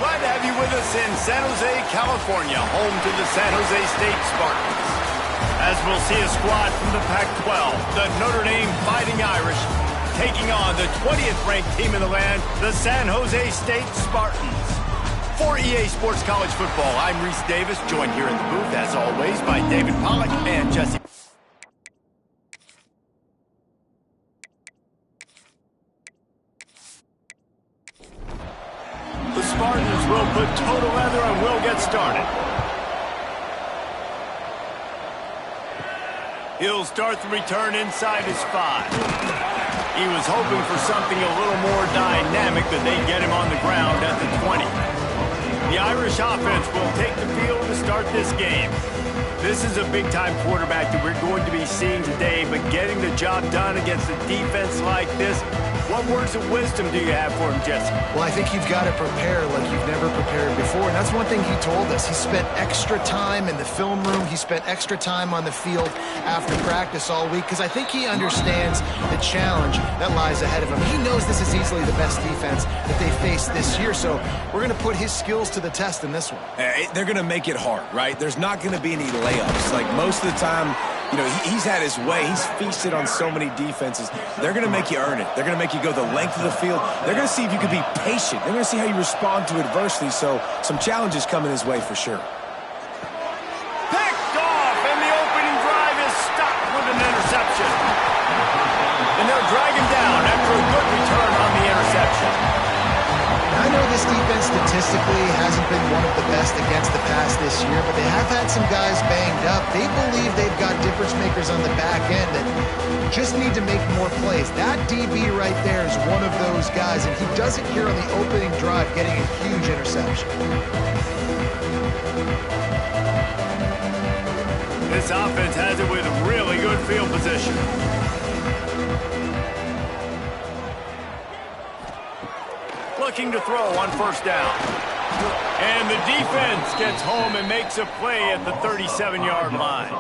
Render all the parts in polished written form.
Glad to have you with us in San Jose, California, home to the San Jose State Spartans. As we'll see a squad from the Pac-12, the Notre Dame Fighting Irish, taking on the 20th ranked team in the land, the San Jose State Spartans. For EA Sports College Football, I'm Reese Davis, joined here in the booth, as always, by David Pollack and Jesse. The Spartans will put total leather and will get started. He'll start the return inside his 5. He was hoping for something a little more dynamic, but they get him on the ground at the 20. The Irish offense will take the field to start this game. This is a big-time quarterback that we're going to be seeing today, but getting the job done against a defense like this, what words of wisdom do you have for him, Jesse? Well, I think you've got to prepare like you've never prepared before, and that's one thing he told us. He spent extra time in the film room. He spent extra time on the field after practice all week, because I think he understands the challenge that lies ahead of him. He knows this is easily the best defense that they face this year, so we're going to put his skills to the test in this one. They're going to make it hard, right? There's not going to be any layups. Like most of the time, you know, he's had his way. He's feasted on so many defenses. They're going to make you earn it. They're going to make you go the length of the field. They're going to see if you can be patient. They're going to see how you respond to adversity. So some challenges coming his way for sure. Picked off, and the opening drive is stopped with an interception. And they'll drag him down after a good return on the interception. I know this defense statistically hasn't been one of the best against the pass this year, but they have had some guys banged up. They believe they've got difference makers on the back end that just need to make more plays. That DB right there is one of those guys, and he does it here on the opening drive, getting a huge interception. This offense has it with really good field position. Looking to throw on first down. And the defense gets home and makes a play at the 37-yard line.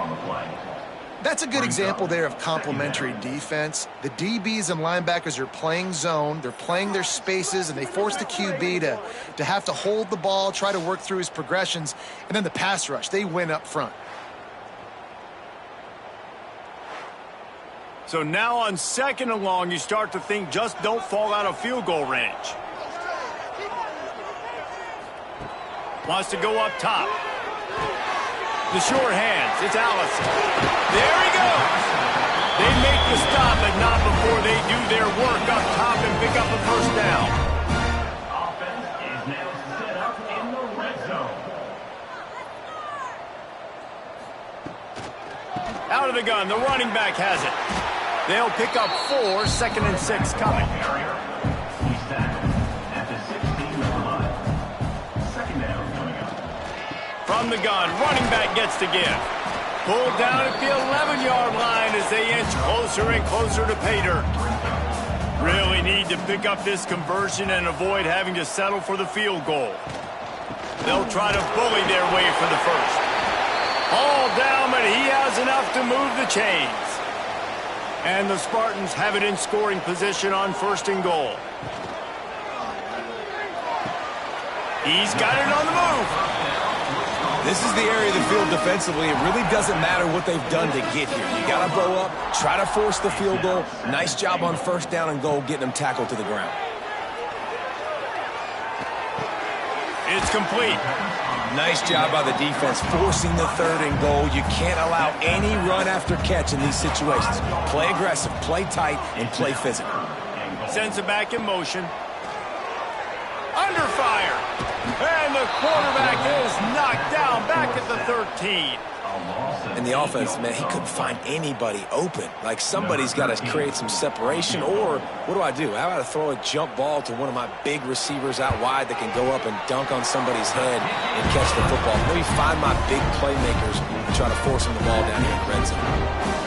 That's a good example there of complementary defense. The DBs and linebackers are playing zone, they're playing their spaces, and they force the QB to have to hold the ball, try to work through his progressions, and then the pass rush, they win up front. So now on 2nd and long, you start to think just don't fall out of field goal range. Wants to go up top. The short hands. It's Allison. There he goes. They make the stop, but not before they do their work up top and pick up a first down. Offense is now set up in the red zone. Out of the gun. The running back has it. They'll pick up 4, 2nd and 6 coming. From the gun, running back gets to give. Pulled down at the 11-yard line as they inch closer and closer to pay dirt. Really need to pick up this conversion and avoid having to settle for the field goal. They'll try to bully their way for the first. All down, but he has enough to move the chains. And the Spartans have it in scoring position on 1st and goal. He's got it on the move. This is the area of the field defensively. It really doesn't matter what they've done to get here. You got to blow up, try to force the field goal. Nice job on 1st down and goal, getting them tackled to the ground. It's complete. Nice job by the defense, forcing the 3rd and goal. You can't allow any run after catch in these situations. Play aggressive, play tight, and play physical. Sends it back in motion. Under fire. And the quarterback is knocked down back at the 13. And the offense, man, he couldn't find anybody open. Like somebody's got to create some separation, or what do? How about I throw a jump ball to one of my big receivers out wide that can go up and dunk on somebody's head and catch the football? Maybe find my big playmakers and try to force them the ball down here in the red zone.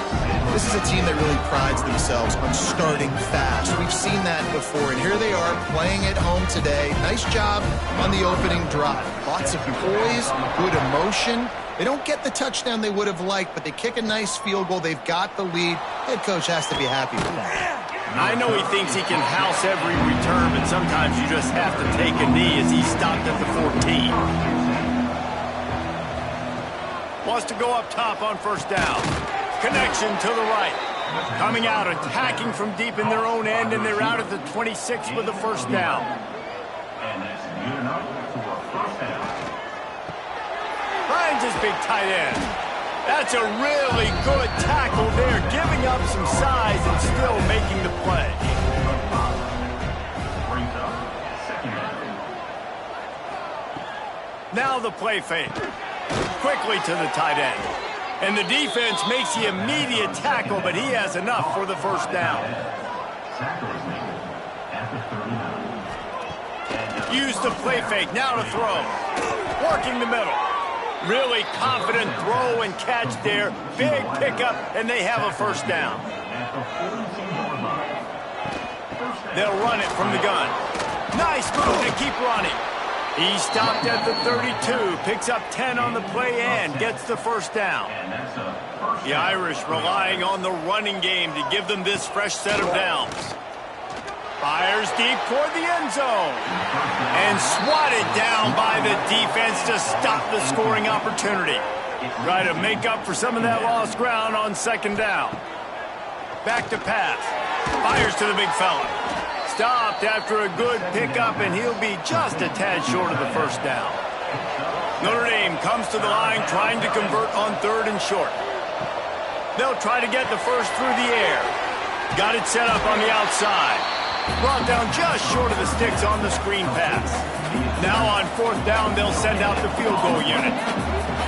This is a team that really prides themselves on starting fast. We've seen that before, and here they are playing at home today. Nice job on the opening drive. Lots of poise, good emotion. They don't get the touchdown they would have liked, but they kick a nice field goal. They've got the lead. Head coach has to be happy with that. I know he thinks he can house every return, but sometimes you just have to take a knee as he stopped at the 14. Wants to go up top on first down. Connection to the right. Coming out, attacking from deep in their own end, and they're out at the 26 with the first down. And that's good enough for a first down. Finds his big tight end. That's a really good tackle there, giving up some size and still making the play. Brings up second down. Now the play fake. Quickly to the tight end. And the defense makes the immediate tackle, but he has enough for the first down. Tackle is made at the 39. Use the play fake, now to throw. Working the middle. Really confident throw and catch there. Big pickup, and they have a first down. They'll run it from the gun. Nice move to keep running. He stopped at the 32, picks up 10 on the play and gets the first down. The Irish relying on the running game to give them this fresh set of downs. Fires deep toward the end zone. And swatted down by the defense to stop the scoring opportunity. Try to make up for some of that lost ground on second down. Back to pass. Fires to the big fella. Stopped after a good pickup, and he'll be just a tad short of the first down. Notre Dame comes to the line trying to convert on third and short. They'll try to get the first through the air. Got it set up on the outside. Brought down just short of the sticks on the screen pass. Now on fourth down, they'll send out the field goal unit.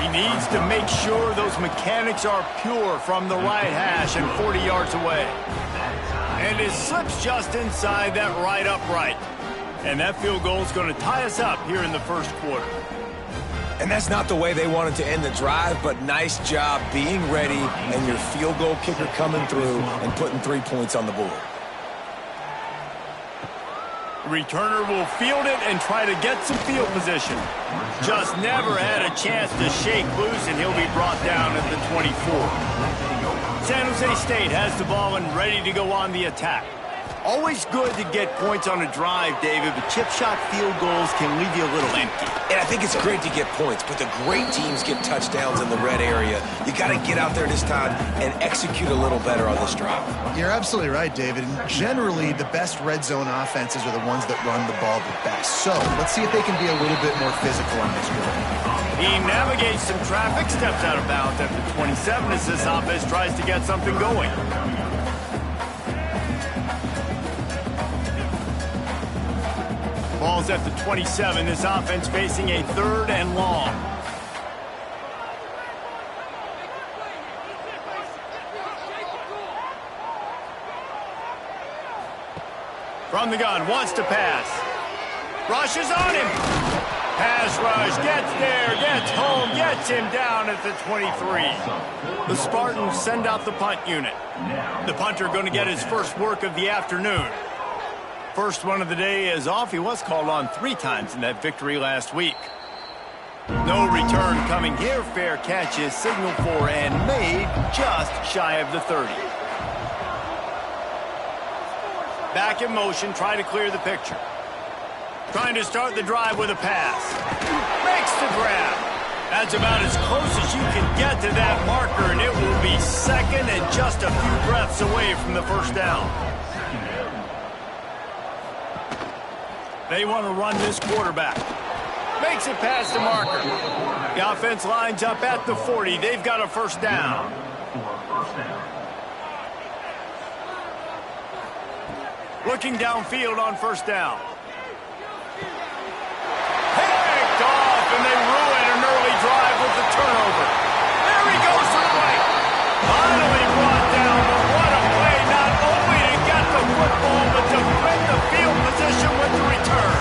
He needs to make sure those mechanics are pure from the right hash and 40 yards away. And it slips just inside that right upright. And that field goal is going to tie us up here in the first quarter. And that's not the way they wanted to end the drive, but nice job being ready and your field goal kicker coming through and putting 3 points on the board. Returner will field it and try to get some field position. Just never had a chance to shake loose, and he'll be brought down at the 24. San Jose State has the ball and ready to go on the attack. Always good to get points on a drive, David, but chip shot field goals can leave you a little empty. And I think it's great to get points, but the great teams get touchdowns in the red area. You got to get out there this time and execute a little better on this drive. You're absolutely right, David. And generally, the best red zone offenses are the ones that run the ball the best. So let's see if they can be a little bit more physical on this drive. He navigates some traffic, steps out of bounds at the 27 as this offense tries to get something going. Ball's at the 27. This offense facing a third and long. From the gun, wants to pass. Rushes on him. Pass rush, gets there, gets home, gets him down at the 23. The Spartans send out the punt unit. The punter going to get his first work of the afternoon. First one of the day is off. He was called on 3 times in that victory last week. No return coming here. Fair catch is signaled for and made just shy of the 30. Back in motion, try to clear the picture. Trying to start the drive with a pass. Makes the grab. That's about as close as you can get to that marker, and it will be second and just a few breaths away from the first down. They want to run this quarterback. Makes it past the marker. The offense lines up at the 40. They've got a first down. Looking downfield on first down. Picked off, and they ruin an early drive with the turnover. There he goes to the right. Finally brought down, but what a play, not only to get the football, but to win the field position with the return.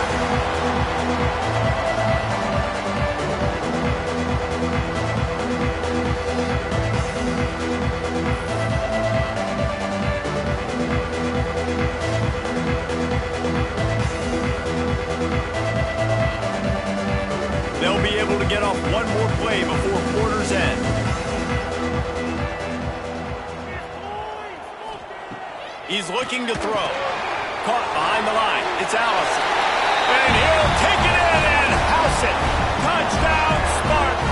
They'll be able to get off one more play before quarter's end. He's looking to throw. Caught behind the line. It's Allison. And he'll take it in and house it. Touchdown, Spartan.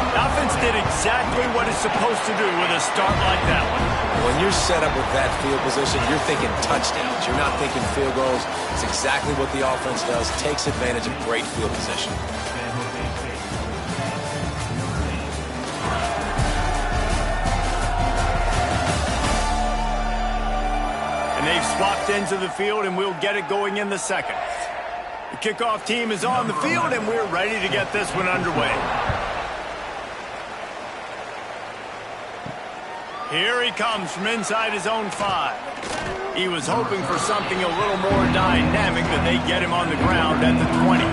The offense did exactly what it's supposed to do with a start like that one. When you're set up with that field position, you're thinking touchdowns. You're not thinking field goals. It's exactly what the offense does. Takes advantage of great field position. And they've swapped ends of the field, and we'll get it going in the second. The kickoff team is on the field, and we're ready to get this one underway. Here he comes from inside his own 5. He was hoping for something a little more dynamic, that they get him on the ground at the 20.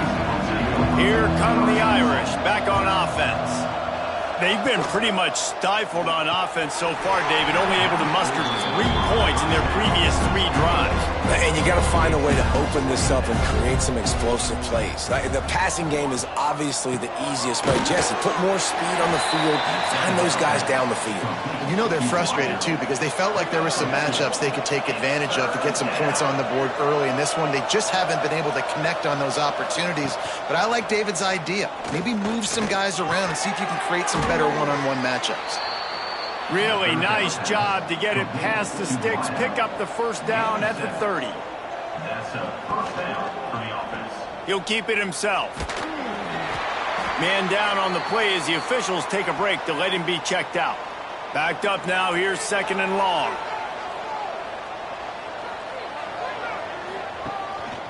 Here come the Irish back on offense. They've been pretty much stifled on offense so far, David, only able to muster 3 points in their previous 3 drives. And you got to find a way to open this up and create some explosive plays. The passing game is obviously the easiest way. Jesse, put more speed on the field, find those guys down the field. You know they're frustrated, too, because they felt like there were some matchups they could take advantage of to get some points on the board early. In this one, they just haven't been able to connect on those opportunities. But I like David's idea. Maybe move some guys around and see if you can create some better one-on-one matchups. Really nice job to get it past the sticks, pick up the first down at the 30. That's a first down for the offense. He'll keep it himself. Man down on the play as the officials take a break to let him be checked out. Backed up now, here's 2nd and long.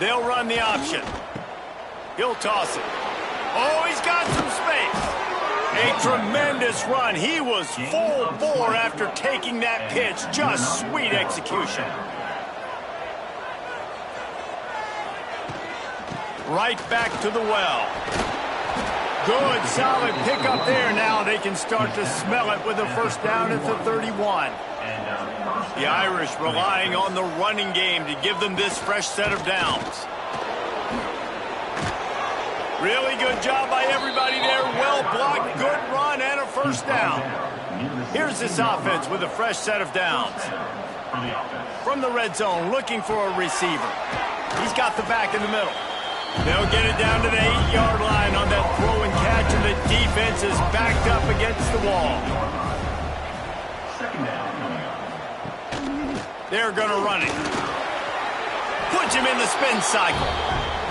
They'll run the option. He'll toss it. Oh, he's got some space. A tremendous run. He was full bore after taking that pitch. Just sweet execution. Right back to the well. Good, solid pickup there. Now they can start to smell it with a first down at the 31. The Irish relying on the running game to give them this fresh set of downs. Really good job by everybody there. Well blocked, good run, and a first down. Here's this offense with a fresh set of downs. From the red zone, looking for a receiver. He's got the back in the middle. They'll get it down to the 8-yard line on that throw and catch, and the defense is backed up against the wall. They're going to run it. Puts him in the spin cycle.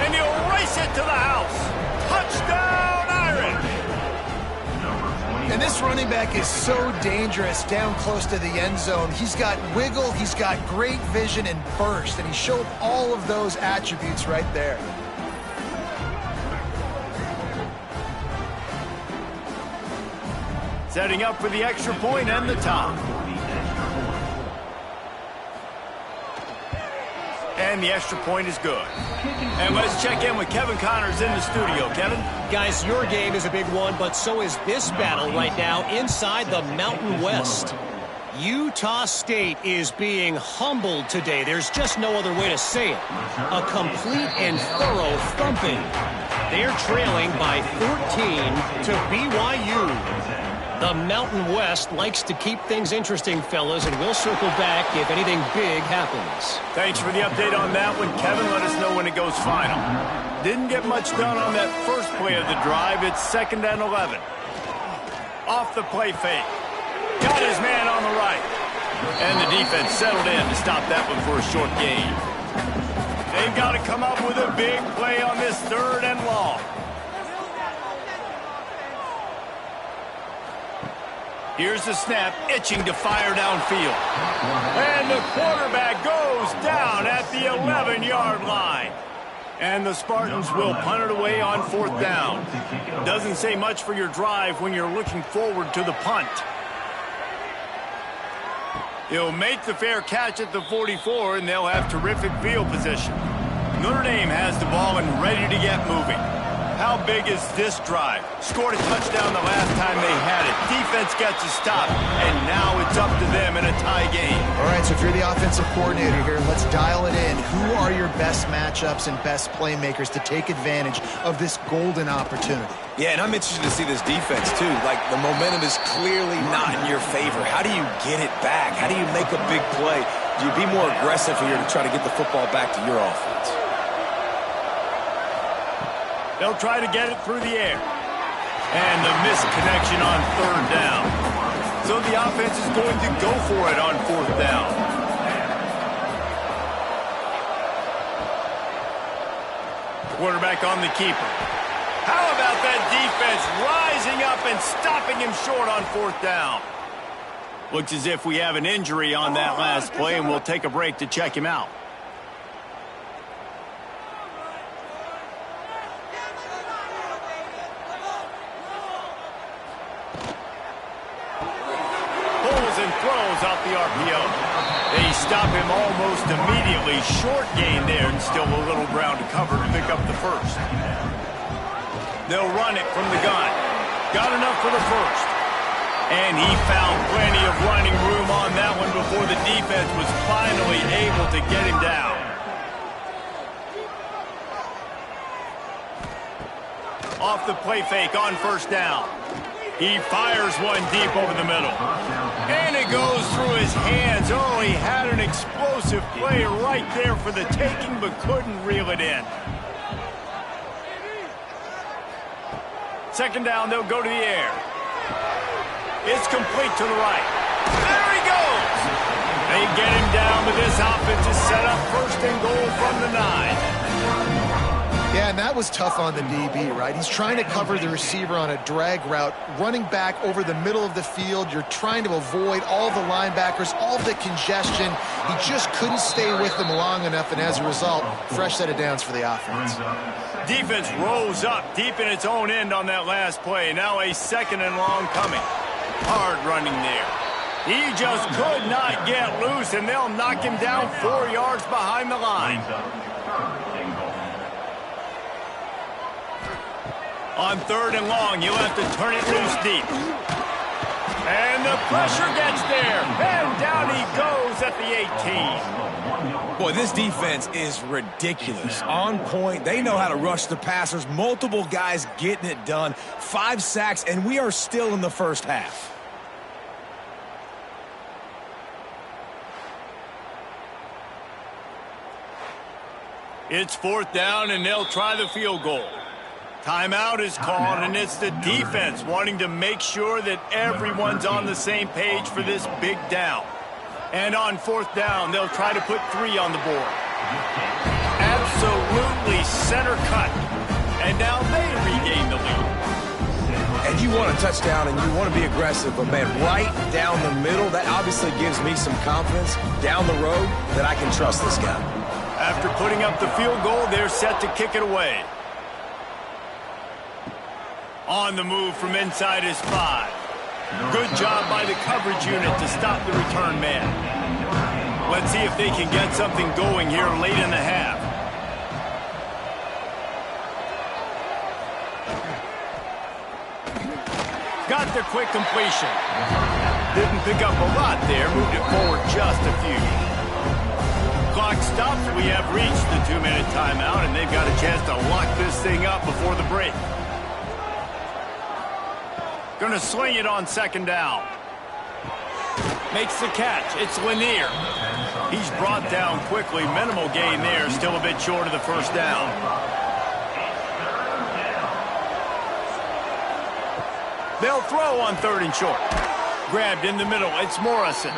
And he'll race it to the house. Touchdown, Irish! And this running back is so dangerous down close to the end zone. He's got wiggle, he's got great vision and burst, and he showed all of those attributes right there. Setting up for the extra point and the top. And the extra point is good. And let's check in with Kevin Connors in the studio. Kevin? Guys, your game is a big one, but so is this battle right now inside the Mountain West. Utah State is being humbled today. There's just no other way to say it. A complete and thorough thumping. They're trailing by 14 to BYU. The Mountain West likes to keep things interesting, fellas, and we'll circle back if anything big happens. Thanks for the update on that one, Kevin. Let us know when it goes final. Didn't get much done on that first play of the drive. It's 2nd and 11. Off the play fake. Got his man on the right. And the defense settled in to stop that one for a short gain. They've got to come up with a big play on this 3rd and long. Here's the snap, itching to fire downfield. And the quarterback goes down at the 11-yard line. And the Spartans will punt it away on 4th down. Doesn't say much for your drive when you're looking forward to the punt. He'll make the fair catch at the 44, and they'll have terrific field position. Notre Dame has the ball and ready to get moving. How big is this drive? Scored a touchdown the last time they had it. Defense gets a stop, and now it's up to them in a tie game. All right, so if you're the offensive coordinator here, let's dial it in. Who are your best matchups and best playmakers to take advantage of this golden opportunity? Yeah, and I'm interested to see this defense, too. Like, the momentum is clearly not in your favor. How do you get it back? How do you make a big play? Do you be more aggressive here to try to get the football back to your offense? They'll try to get it through the air. And the missed connection on third down. So the offense is going to go for it on fourth down. Quarterback on the keeper. How about that defense rising up and stopping him short on fourth down? Looks as if we have an injury on that last play, and we'll take a break to check him out. Off the RPO. They stop him almost immediately. Short gain there, and still a little ground to cover to pick up the first. They'll run it from the gun. Got enough for the first. And he found plenty of running room on that one before the defense was finally able to get him down. Off the play fake on first down. He fires one deep over the middle. And it goes through his hands. Oh, he had an explosive play right there for the taking, but couldn't reel it in. Second down, they'll go to the air. It's complete to the right. There he goes! They get him down, but this offense is set up first and goal from the 9. Yeah, and that was tough on the DB, right? He's trying to cover the receiver on a drag route, running back over the middle of the field. You're trying to avoid all the linebackers, all the congestion. He just couldn't stay with them long enough, and as a result, fresh set of downs for the offense. Defense rose up deep in its own end on that last play. Now a second and long coming. Hard running there. He just could not get loose, and they'll knock him down 4 yards behind the line. On third and long, you'll have to turn it loose deep. And the pressure gets there. And down he goes at the 18. Boy, this defense is ridiculous. On point. They know how to rush the passers. Multiple guys getting it done. 5 sacks, and we are still in the first half. It's fourth down, and they'll try the field goal. Timeout is called, and it's the defense wanting to make sure that everyone's on the same page for this big down. And on fourth down, they'll try to put 3 on the board. Absolutely center cut. And now they regain the lead. And you want a touchdown, and you want to be aggressive, but, man, right down the middle, that obviously gives me some confidence down the road that I can trust this guy. After putting up the field goal, they're set to kick it away. On the move from inside his 5. Good job by the coverage unit to stop the return man. Let's see if they can get something going here late in the half. Got the quick completion. Didn't pick up a lot there, moved it forward just a few. Clock stops. We have reached the 2-minute timeout, and they've got a chance to lock this thing up before the break. Gonna sling it on second down. Makes the catch. It's Lanier. He's brought down quickly. Minimal gain there. Still a bit short of the first down. They'll throw on third and short. Grabbed in the middle. It's Morrison.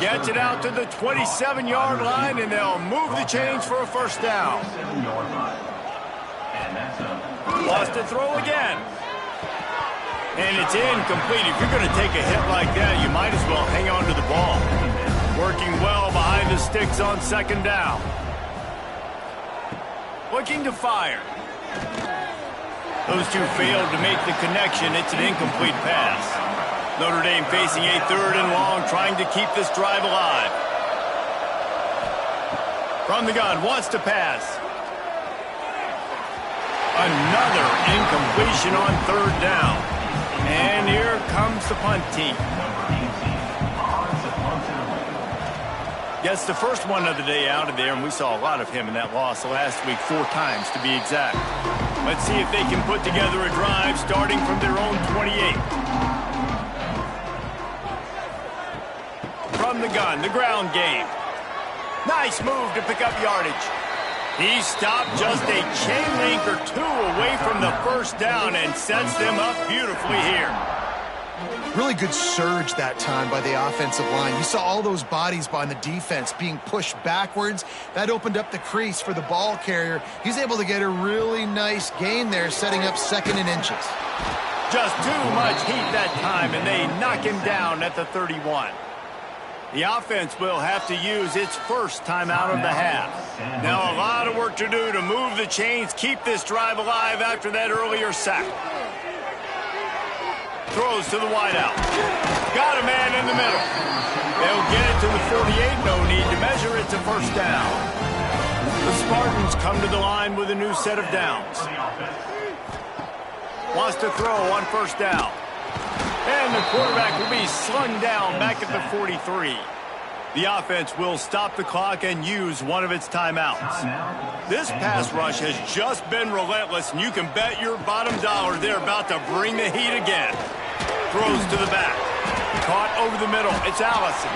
Gets it out to the 27-yard line, and they'll move the chains for a first down. Lost to throw again. And it's incomplete. If you're going to take a hit like that, you might as well hang on to the ball. Working well behind the sticks on second down. Looking to fire. Those two failed to make the connection. It's an incomplete pass. Notre Dame facing a third and long, trying to keep this drive alive. From the gun, wants to pass. Another incompletion on third down. And here comes the punt team. Gets the first one of the day out of there, and we saw a lot of him in that loss last week, 4 times to be exact. Let's see if they can put together a drive starting from their own 28. From the gun, the ground game. Nice move to pick up yardage. He stopped just a chain link or 2 away from the first down and sets them up beautifully here. Really good surge that time by the offensive line. You saw all those bodies by the defense being pushed backwards. That opened up the crease for the ball carrier. He's able to get a really nice gain there, setting up 2nd and inches. Just too much heat that time, and they knock him down at the 31. The offense will have to use its first timeout of the half. Now a lot of work to do to move the chains, keep this drive alive after that earlier sack. Throws to the wideout. Got a man in the middle. They'll get it to the 48. No need to measure. It's a first down. The Spartans come to the line with a new set of downs. Wants to throw on first down. And the quarterback will be slung down back at the 43. The offense will stop the clock and use one of its timeouts. This pass rush has just been relentless, and you can bet your bottom dollar they're about to bring the heat again. Throws to the back. Caught over the middle. It's Allison.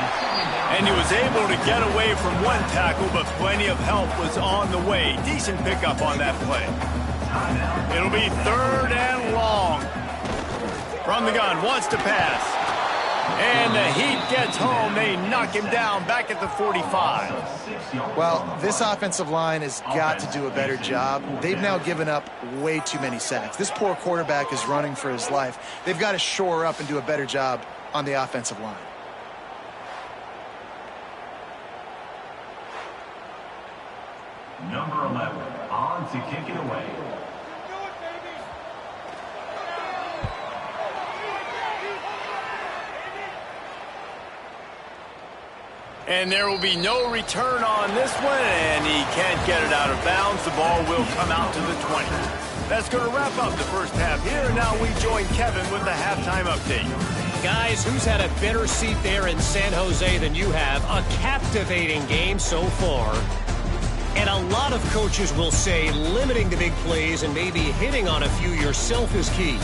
And he was able to get away from one tackle, but plenty of help was on the way. Decent pickup on that play. It'll be 3rd and long. From the gun, wants to pass. And the heat gets home. They knock him down back at the 45. Well, this offensive line has got to do a better job. They've now given up way too many sacks. This poor quarterback is running for his life. They've got to shore up and do a better job on the offensive line. Number 11, on to kick it away. And there will be no return on this one, and he can't get it out of bounds. The ball will come out to the 20. That's going to wrap up the first half here. Now we join Kevin with the halftime update. Guys, who's had a better seat there in San Jose than you have? A captivating game so far. And a lot of coaches will say limiting the big plays and maybe hitting on a few yourself is key.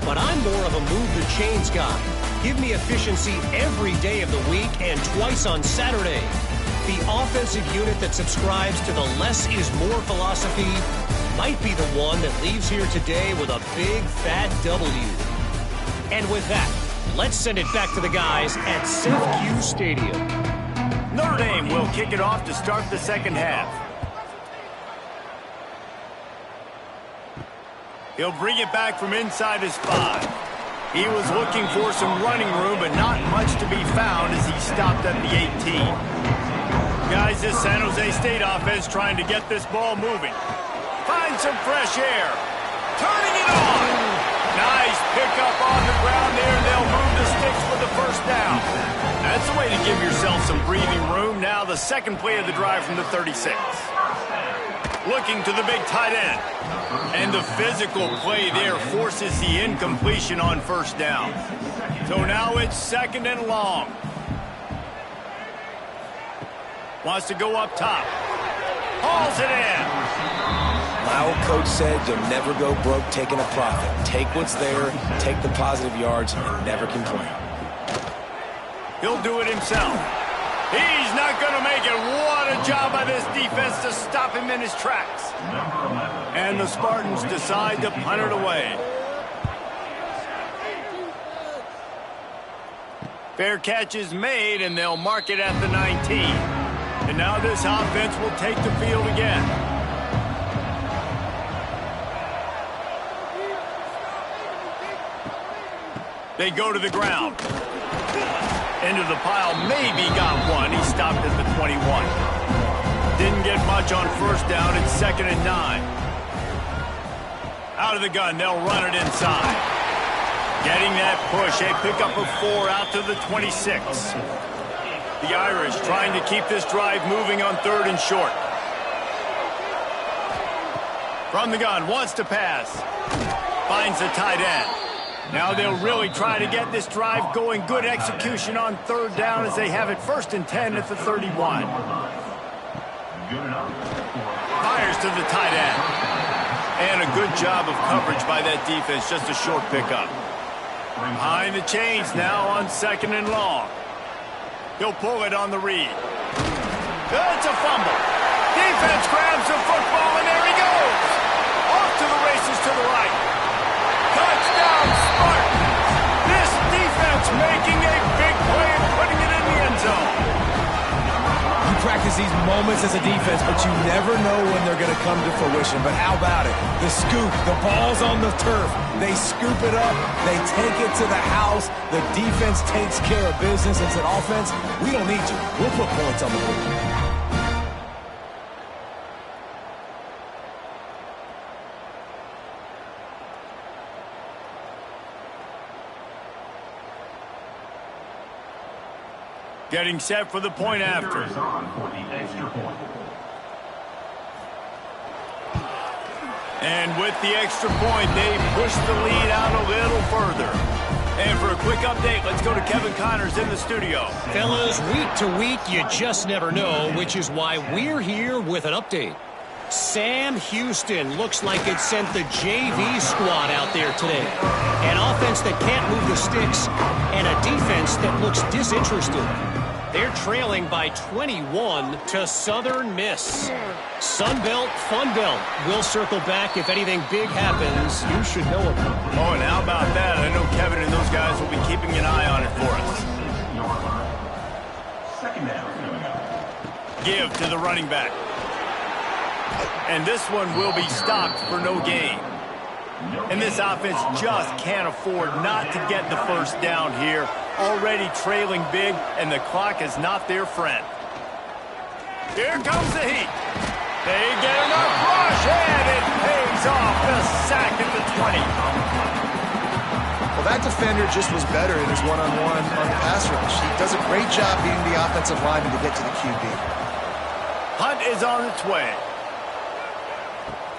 But I'm more of a move the chains guy. Give me efficiency every day of the week and twice on Saturday. The offensive unit that subscribes to the less is more philosophy might be the one that leaves here today with a big fat W. And with that, let's send it back to the guys at CFQ Stadium. Notre Dame will kick it off to start the second half. He'll bring it back from inside his 5. He was looking for some running room, but not much to be found as he stopped at the 18. Guys, this San Jose State offense trying to get this ball moving. Find some fresh air. Turning it on. Nice pickup on the ground there, and they'll move the sticks for the first down. That's the way to give yourself some breathing room. Now the second play of the drive from the 36. Looking to the big tight end. And the physical play there forces the incompletion on first down. So now it's 2nd and long. Wants to go up top. Hauls it in. My old coach said you'll never go broke taking a profit. Take what's there, take the positive yards, and never complain. He'll do it himself. He's not going to make it. What a job by this defense to stop him in his tracks. And the Spartans decide to punt it away. Fair catch is made, and they'll mark it at the 19. And now this offense will take the field again. They go to the ground. Into the pile, maybe got one. He stopped at the 21. Didn't get much on first down. It's 2nd and 9. Out of the gun, they'll run it inside. Getting that push, a pickup of 4 out to the 26. The Irish trying to keep this drive moving on 3rd and short. From the gun, wants to pass. Finds the tight end. Now they'll really try to get this drive going. Good execution on third down as they have it 1st and 10 at the 31. Fires to the tight end. And a good job of coverage by that defense. Just a short pickup. Behind the chains now on 2nd and long. He'll pull it on the read. It's a fumble. Defense grabs the football, and there he goes. Off to the races to the right. Touchdown, Spartans. This defense making a big play and putting it in the end zone. You practice these moments as a defense, but you never know when they're going to come to fruition. But how about it? The scoop, the ball's on the turf. They scoop it up. They take it to the house. The defense takes care of business and said, offense, we don't need you. We'll put points on the board. Getting set for the point after. And with the extra point, they push the lead out a little further. And for a quick update, let's go to Kevin Connors in the studio. Fellas, week to week, you just never know, which is why we're here with an update. Sam Houston looks like it sent the JV squad out there today. An offense that can't move the sticks and a defense that looks disinterested. They're trailing by 21 to Southern Miss. Sunbelt, Funbelt. We'll circle back if anything big happens. You should know about it. Oh, and how about that? I know Kevin and those guys will be keeping an eye on it for us. Give to the running back. And this one will be stopped for no gain. And this offense just can't afford not to get the first down here. Already trailing big, and the clock is not their friend. Here comes the heat. They get enough rush, and it pays off. The sack at the 20. Well, that defender just was better in his one-on-one on the pass rush. He does a great job beating the offensive lineman to get to the QB. Hunt is on its way.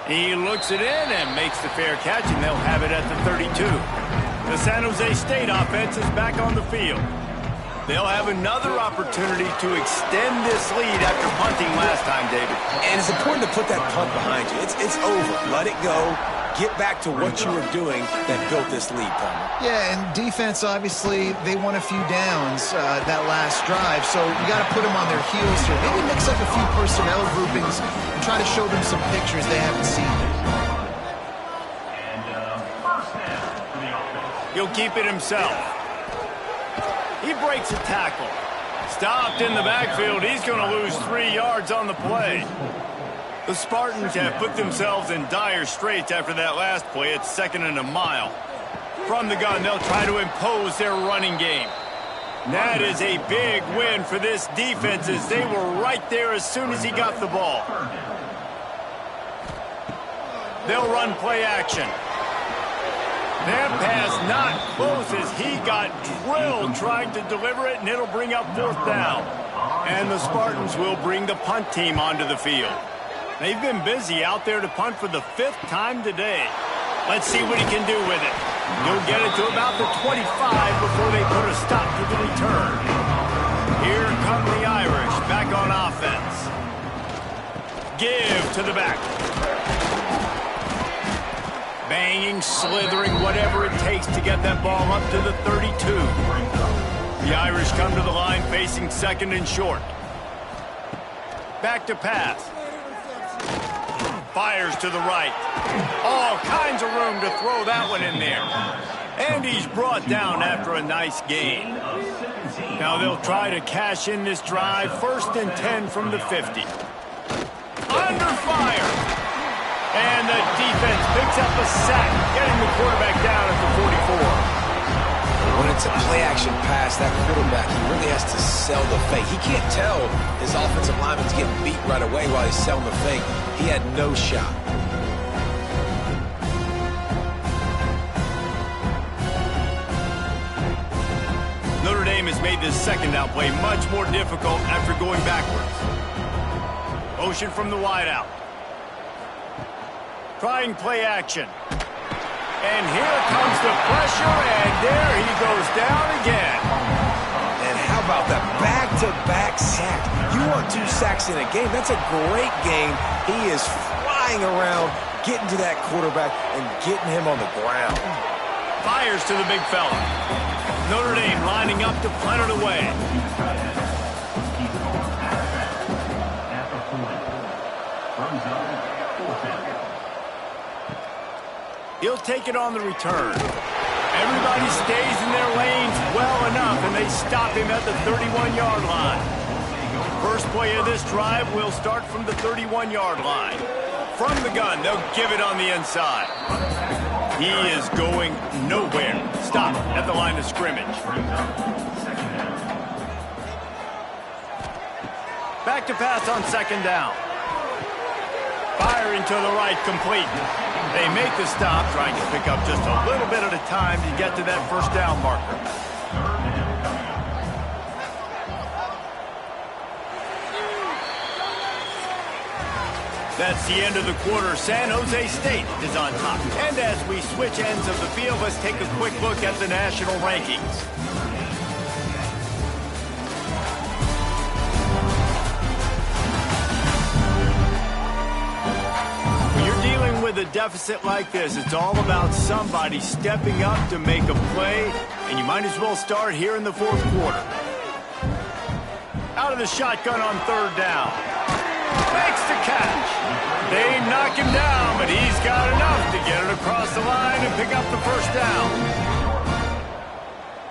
He looks it in and makes the fair catch, and they'll have it at the 32. The San Jose State offense is back on the field. They'll have another opportunity to extend this lead after punting last time, David. And it's important to put that punt behind you. It's over. Let it go. Get back to what you were doing that built this lead, Palmer. Yeah, and defense, obviously, they won a few downs that last drive, so you got to put them on their heels here. Maybe mix up a few personnel groupings and try to show them some pictures they haven't seen. He'll keep it himself. He breaks a tackle. Stopped in the backfield. He's going to lose 3 yards on the play. The Spartans have put themselves in dire straits after that last play. It's 2nd and a mile. From the gun, they'll try to impose their running game. That is a big win for this defense as they were right there as soon as he got the ball. They'll run play action. That pass not close as he got drilled trying to deliver it, and it'll bring up 4th down. And the Spartans will bring the punt team onto the field. They've been busy out there to punt for the 5th time today. Let's see what he can do with it. He'll get it to about the 25 before they put a stop to the return. Here come the Irish back on offense. Give to the back. Banging, slithering, whatever it takes to get that ball up to the 32. The Irish come to the line facing 2nd and short. Back to pass. Fires to the right. All kinds of room to throw that one in there. And he's brought down after a nice gain. Now they'll try to cash in this drive. 1st and 10 from the 50. Under fire. And the defense picks up a sack, getting the quarterback down at the 44. When it's a play-action pass, that quarterback, he really has to sell the fake. He can't tell his offensive lineman's getting beat right away while he's selling the fake. He had no shot. Notre Dame has made this 2nd down play much more difficult after going backwards. Motion from the wideout. Trying play action. And here comes the pressure, and there he goes down again. And how about that back-to-back sack? You want 2 sacks in a game? That's a great game. He is flying around, getting to that quarterback and getting him on the ground. Fires to the big fella. Notre Dame lining up to punt it away. He'll take it on the return. Everybody stays in their lanes well enough, and they stop him at the 31-yard line. First play of this drive will start from the 31-yard line. From the gun, they'll give it on the inside. He is going nowhere. Stop at the line of scrimmage. Back to pass on second down. Firing to the right, complete. They make the stop, trying to pick up just a little bit at a time to get to that first down marker. That's the end of the quarter. San Jose State is on top. And as we switch ends of the field, let's take a quick look at the national rankings. With a deficit like this, it's all about somebody stepping up to make a play, and you might as well start here in the fourth quarter. Out of the shotgun on third down. Makes the catch. They knock him down, but he's got enough to get it across the line and pick up the first down.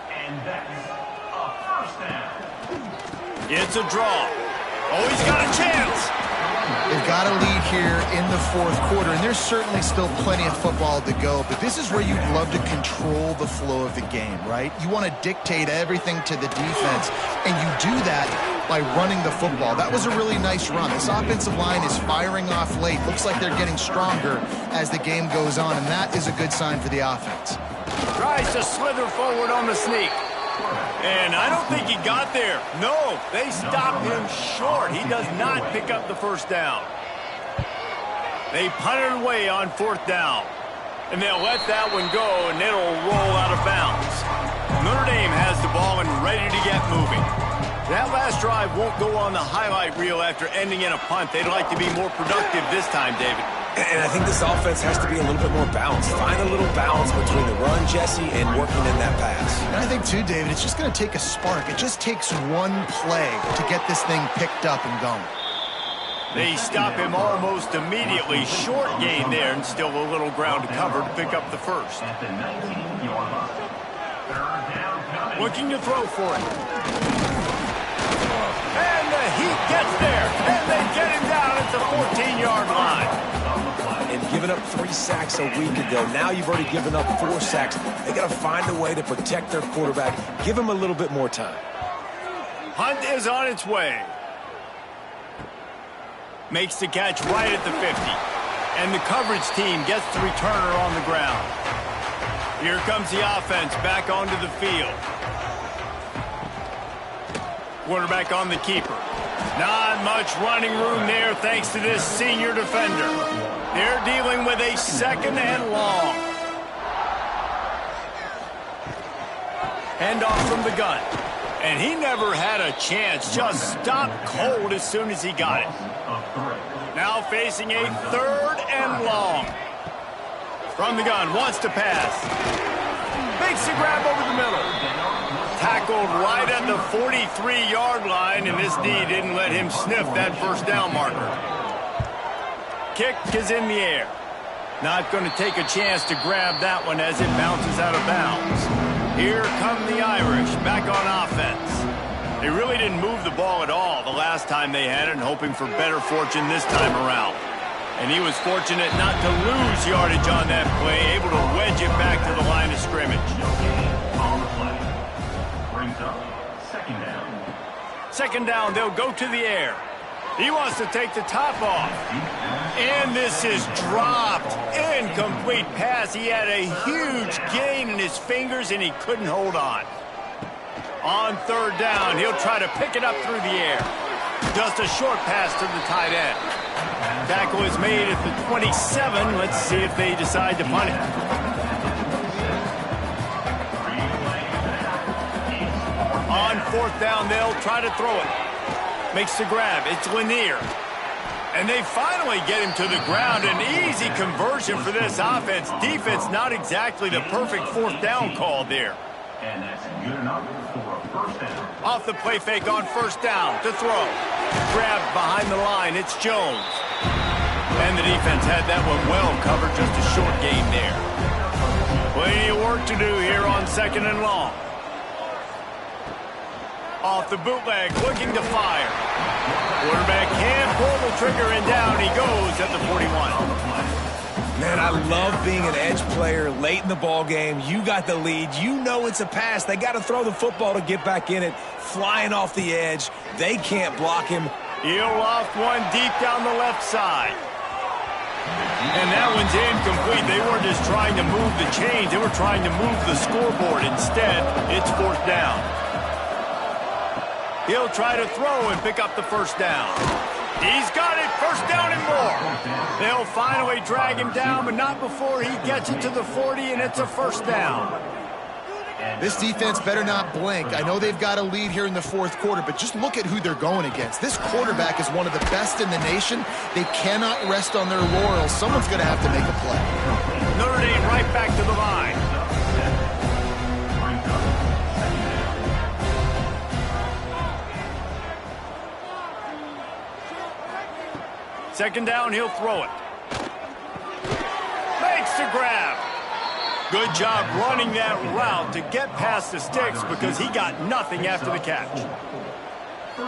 And that's a first down. It's a draw. Oh, he's got a chance. They've got a lead here in the fourth quarter, and there's certainly still plenty of football to go, but this is where you'd love to control the flow of the game, right? You want to dictate everything to the defense, and you do that by running the football. That was a really nice run. This offensive line is firing off late. Looks like they're getting stronger as the game goes on, and that is a good sign for the offense. Tries to slither forward on the sneak. And I don't think he got there. No, they stopped him short. He does not pick up the first down. They punt it away on fourth down. And they'll let that one go, and it'll roll out of bounds. Notre Dame has the ball and ready to get moving. That last drive won't go on the highlight reel after ending in a punt. They'd like to be more productive this time, David. And I think this offense has to be a little bit more balanced. Find a little balance between the run, Jesse, and working in that pass. And I think, too, David, it's just going to take a spark. It just takes one play to get this thing picked up and going. They stop him almost immediately. Short gain there, and still a little ground to cover to pick up the first. At the 19-yard line. Third down coming. Looking to throw for it. And the heat gets there, and they get him down at the 14-yard line. And giving up 3 sacks a week ago, now you've already given up 4 sacks. They got to find a way to protect their quarterback. Give him a little bit more time. Hunt is on its way. Makes the catch right at the 50. And the coverage team gets the returner on the ground. Here comes the offense back onto the field. Quarterback on the keeper. Not much running room there thanks to this senior defender. They're dealing with a second and long. Handoff from the gun. And he never had a chance. Just stopped cold as soon as he got it. Now facing a third and long. From the gun, wants to pass. Makes the grab over the middle. Tackled right at the 43-yard line, and this D didn't let him sniff that first down marker. Kick is in the air. Not going to take a chance to grab that one as it bounces out of bounds. Here come the Irish back on offense. They really didn't move the ball at all the last time they had it, and hoping for better fortune this time around. And he was fortunate not to lose yardage on that play, able to wedge it back to the line of scrimmage. On the play. Brings up second down. Second down, they'll go to the air. He wants to take the top off. And this is dropped. Incomplete pass. He had a huge gain in his fingers, and he couldn't hold on. On third down, he'll try to pick it up through the air. Just a short pass to the tight end. Tackle is made at the 27. Let's see if they decide to punt it. On 4th down, they'll try to throw it. Makes the grab. It's Lanier. And they finally get him to the ground. An easy conversion for this offense. Defense, not exactly the perfect 4th down call there. And that's good enough for a first down. Off the play fake on 1st down to throw. Grabbed behind the line. It's Jones. And the defense had that one well covered. Just a short gain there. Plenty of work to do here on 2nd and long. Off the bootleg, looking to fire. Quarterback can't pull the trigger, and down he goes at the 41. Man, I love being an edge player late in the ball game. You got the lead. You know it's a pass. They got to throw the football to get back in it. Flying off the edge. They can't block him. He'll loft one deep down the left side. And that one's incomplete. They weren't just trying to move the chains. They were trying to move the scoreboard. Instead, it's 4th down. He'll try to throw and pick up the 1st down. He's got it, 1st down and more. They'll finally drag him down, but not before he gets it to the 40, and it's a 1st down. This defense better not blink. I know they've got a lead here in the 4th quarter, but just look at who they're going against. This quarterback is one of the best in the nation. They cannot rest on their laurels. Someone's going to have to make a play. Notre Dame right back to the line. Second down, he'll throw it. Makes the grab. Good job running that route to get past the sticks because he got nothing after the catch.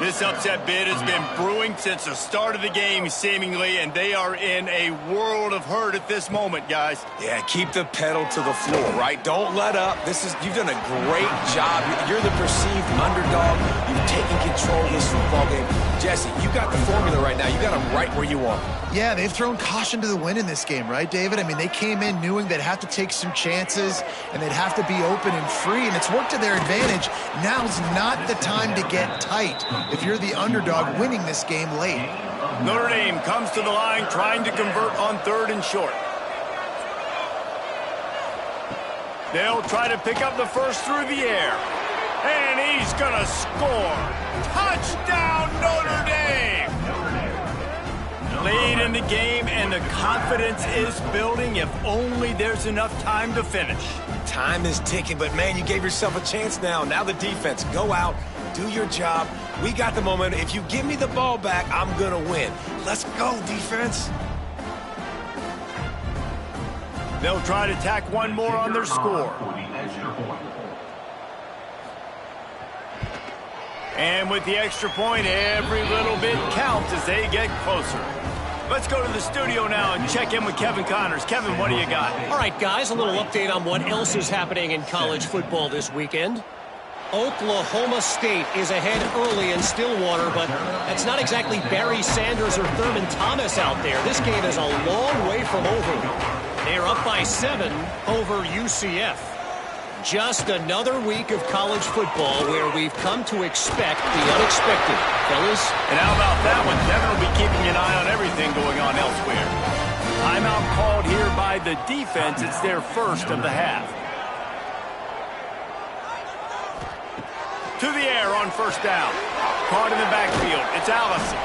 This upset bid has been brewing since the start of the game, seemingly, and they are in a world of hurt at this moment, guys. Yeah, keep the pedal to the floor, right? Don't let up. You've done a great job. You're the perceived underdog. You've taken control of this football game. Jesse, you got the formula right now. You got them right where you want them. Yeah, they've thrown caution to the wind in this game, right, David? I mean, they came in knowing they'd have to take some chances and they'd have to be open and free, and it's worked to their advantage. Now's not the time to get tight if you're the underdog winning this game late. Notre Dame comes to the line trying to convert on 3rd and short. They'll try to pick up the 1st through the air. And he's going to score. Touchdown, Notre Dame! Late in the game, and the confidence is building if only there's enough time to finish. Time is ticking, but, man, you gave yourself a chance now. Now the defense, go out, do your job. We got the momentum. If you give me the ball back, I'm going to win. Let's go, defense. They'll try to tack one more on their score. And with the extra point, every little bit counts as they get closer. Let's go to the studio now and check in with Kevin Connors. Kevin, what do you got? All right, guys, a little update on what else is happening in college football this weekend. Oklahoma State is ahead early in Stillwater, but that's not exactly Barry Sanders or Thurman Thomas out there. This game is a long way from over. They're up by 7 over UCF. Just another week of college football where we've come to expect the unexpected, fellas. And how about that one? Kevin will be keeping an eye on everything going on elsewhere. Timeout called here by the defense. It's their 1st of the half. To the air on 1st down. Caught in the backfield. It's Allison.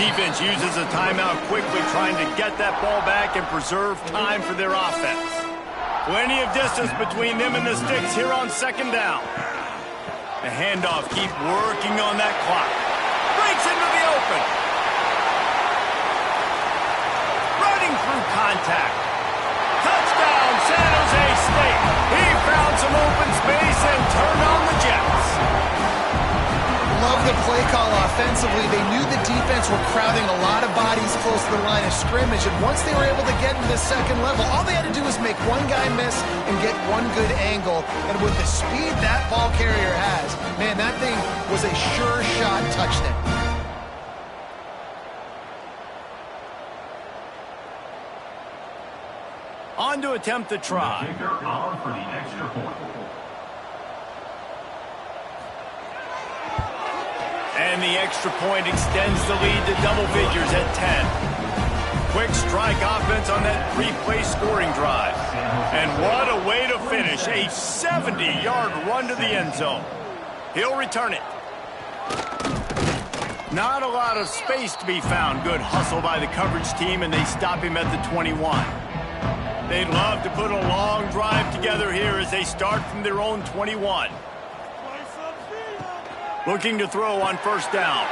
Defense uses a timeout quickly, trying to get that ball back and preserve time for their offense. Plenty of distance between them and the sticks here on 2nd down. The handoff, keep working on that clock. Breaks into the open. Running through contact. Touchdown, San Jose State. He found some open space and turned on the Jets. Love the play call offensively. They knew the defense were crowding a lot of bodies close to the line of scrimmage, and once they were able to get into the 2nd level, all they had to do was make one guy miss and get one good angle. And with the speed that ball carrier has, man, that thing was a sure shot touchdown. On to attempt the try. For the extra point. And the extra point extends the lead to double figures at 10. quick strike offense on that three-play scoring drive. And what a way to finish. A 70-yard run to the end zone. He'll return it. Not a lot of space to be found. Good hustle by the coverage team, and they stop him at the 21. They'd love to put a long drive together here as they start from their own 21. Looking to throw on first down.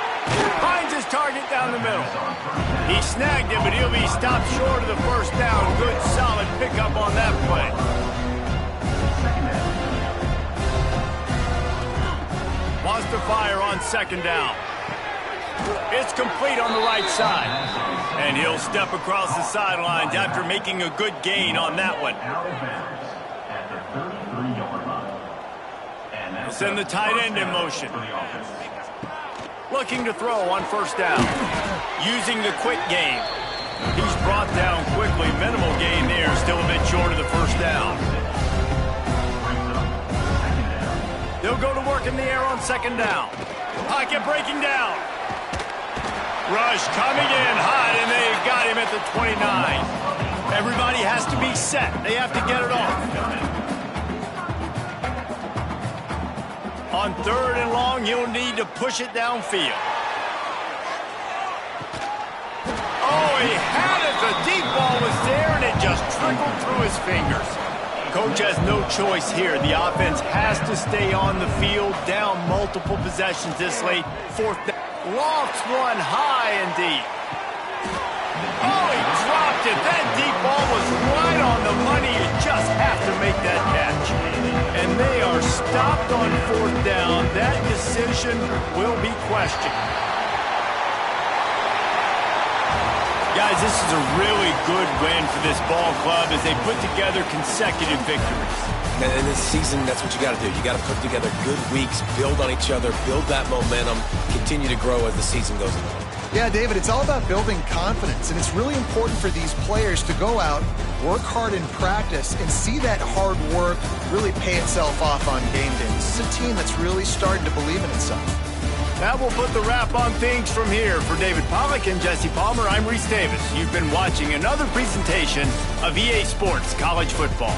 Finds his target down the middle. He snagged it, but he'll be stopped short of the first down. Good, solid pickup on that play. Wants to fire on second down. It's complete on the right side. And he'll step across the sidelines after making a good gain on that one. Send the tight end in motion. Looking to throw on first down. Using the quick game. He's brought down quickly. Minimal gain there. Still a bit short of the first down. They'll go to work in the air on second down. Pocket breaking down. Rush coming in hot, and they've got him at the 29. Everybody has to be set. They have to get it off. On third and long, he'll need to push it downfield. Oh, he had it. The deep ball was there, and it just trickled through his fingers. Coach has no choice here. The offense has to stay on the field, down multiple possessions this late. Fourth down. Lofts one high and deep. Oh, he dropped it. That deep ball was right on the money. You just have to make that catch. And they are stopped on fourth down. That decision will be questioned. Guys, this is a really good win for this ball club as they put together consecutive victories. And in this season, that's what you got to do. You got to put together good weeks, build on each other, build that momentum, continue to grow as the season goes along. Yeah, David, it's all about building confidence, and it's really important for these players to go out, work hard in practice, and see that hard work really pay itself off on game day. This is a team that's really starting to believe in itself. That will put the wrap on things from here. For David Pollack and Jesse Palmer, I'm Reese Davis. You've been watching another presentation of EA Sports College Football.